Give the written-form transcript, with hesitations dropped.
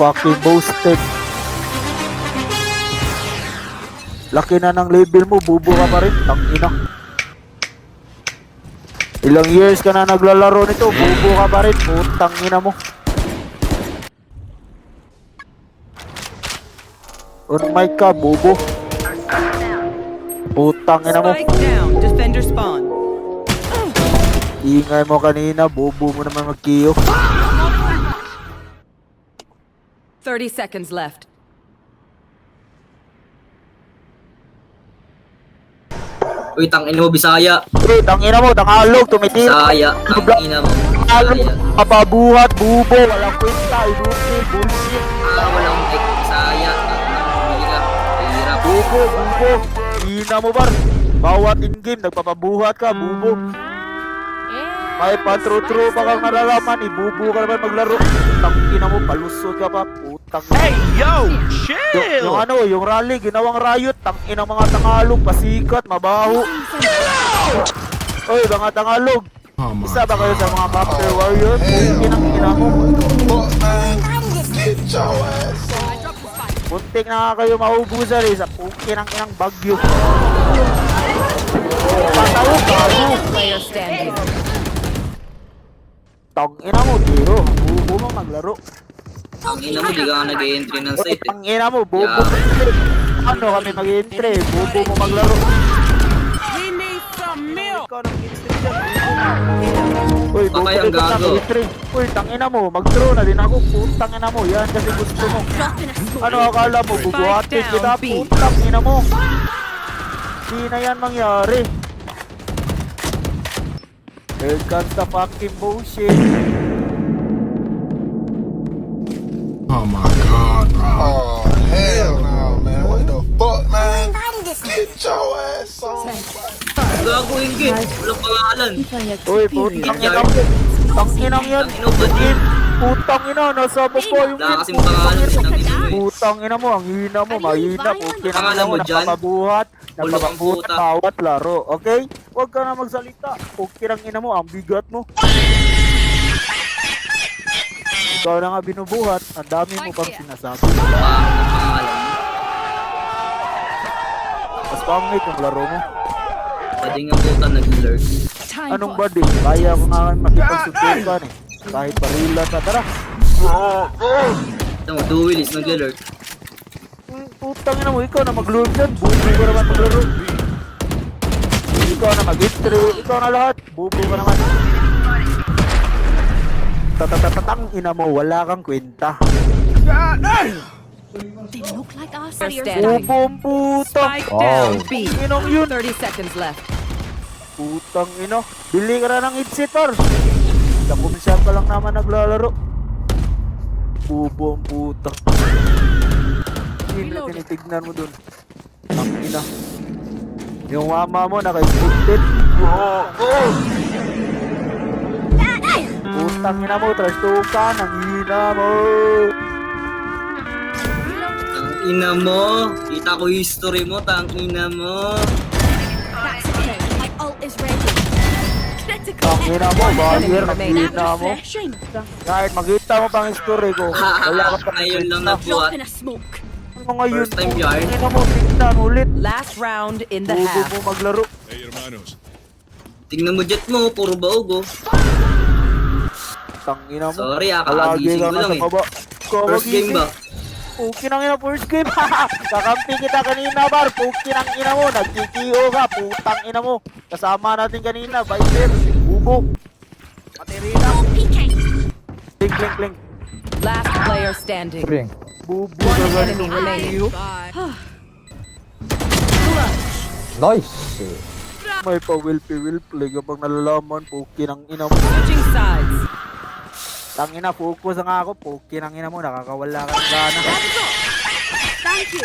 fucking boosted. Laki na ng level mo, bubo ka pa rin, tangina. Ilang years ka na naglalaro nito, bubo ka pa rin, putang ina mo. On mic ka, bubo. Putang ina mo. Spike down. Defender spawn. Ingay mo kanina, bubo mo naman mag-kiyo. 30 seconds left. Uy, tangin mo, Bisaya. Uy, tangina mo, Tagalog, tumitira. Bisaya, tangina mo. Tagalog, Bisaya. kapabuhat, bubo, walang kwenta, inuti, bullshit. Walang mic, Bisaya. Hindi ka. Hirap. Bubo, bubo. Hina mo bar. Bawat in-game, nagpapabuhat ka, bubo. May patro-tro pa kang nalalaman, ibubo ka naman maglaro. Tangina mo, palusot ka pa, putang. Hey, yo, chill! Yung ano, yung rally, ginawang riot, tangina mga Tagalog, pasikat, mabaho. Oy, mga Tagalog. Isa ba kayo sa mga Captain Warriors? Kinang ina mo. Puntik na nga kayo maubusan sa pukinang inang bagyo. Pataw, bago. Player standing. Tang ina mo, tiro. Bubo mo maglaro. Tangina mo, di ka nga nag-e-entry ng site eh. Tang ina mo, bubo. Yeah. Ano kami mag-entry? Bubo mo maglaro. We need some milk. Ikaw nag-entry dyan. Uy, bubo Patay ang rin ka gago. nag-entry. Uy, tang ina mo, mag-throw na din ako. Putang ina mo, yan kasi gusto mo. Ano akala mo, bubuhatin Spike kita? down, B. Putang ina mo. Di na yan mangyari. Here comes the fucking bullshit. Oh my god, bro. Oh, hell no, man. What the fuck, man? Get your ass on. Gago yung game. Walang pangalan. Uy, putang ina mo. Putang inang yan. Tangina mo, budget. Putang ina, nasa baba yung Wala kasing pangalan. Tangina mo. Putang ina mo, ang hina mo, mahina. Putang Pangalan ina mo, mo dyan? nagpapabuhat. Ulo kang Nagpapabuhat puta. bawat laro, okay? Huwag ka na magsalita. Putang ina mo, ang bigat mo. Ikaw na nga binubuhat, ang dami mo pang sinasabi. Pangalan. Mas pangit yung laro mo. Pwede nga puta nag-lurk. Anong body? Kaya ko nga makipagsutukan eh. Kahit barila ka, tara. Ito mo, Duwilis nag-lurk. Putang ina mo, ikaw na mag-lure dyan. Bubo ko naman maglaro. Ikaw na mag-entry. Ikaw na lahat. Bubo ka naman. Tatatatang ina mo, wala kang kwenta. They look like us. Player standing. Bubong puta. Spike down. B. Inong yun. 30 seconds left. Putang ino. Bili ka na ng headset, par. Sa kumsya ka lang naman naglalaro. Bubong puta. Sino tinitignan mo dun? Ang ina. Yung mama mo naka-expected. Putang ina mo, trash talkan. Ang hina mo. Tang ina mo. Kita ko history mo, tang ina mo. That's okay. My ult is ready. Critical. Ang ina mo, bagir. Ang hina mo. Refreshing. Kahit makita mo pang history ko, wala ka pang Ayun lang kwenta. nagbuhat. Drop in a smoke. Ano ngayon? First time yarn. Ina mo, tignan ulit. Last round in the Bubo half. mo maglaro. Tingnan mo jet mo, puro baog oh. Tangina mo. Sorry ah, Palagi kakagising ka ko na lang sa eh. baba. First game ba? Pukin ina, first game. Kakampi kita kanina, bar. Pukin ang ina mo. Nagkikiyo ka. Putang ina mo. Kasama natin kanina. Viper. Bubo. Materina. PK. Link, link, link. Last player standing. Bubo. One ka enemy ganito. remaining. Nice. May pa-will play kapag nalalaman. Pukin ang ina mo. Switching sides. Tangina, focus nga ako. Pukin ang ina mo. Nakakawala ka ng gana. Thank you.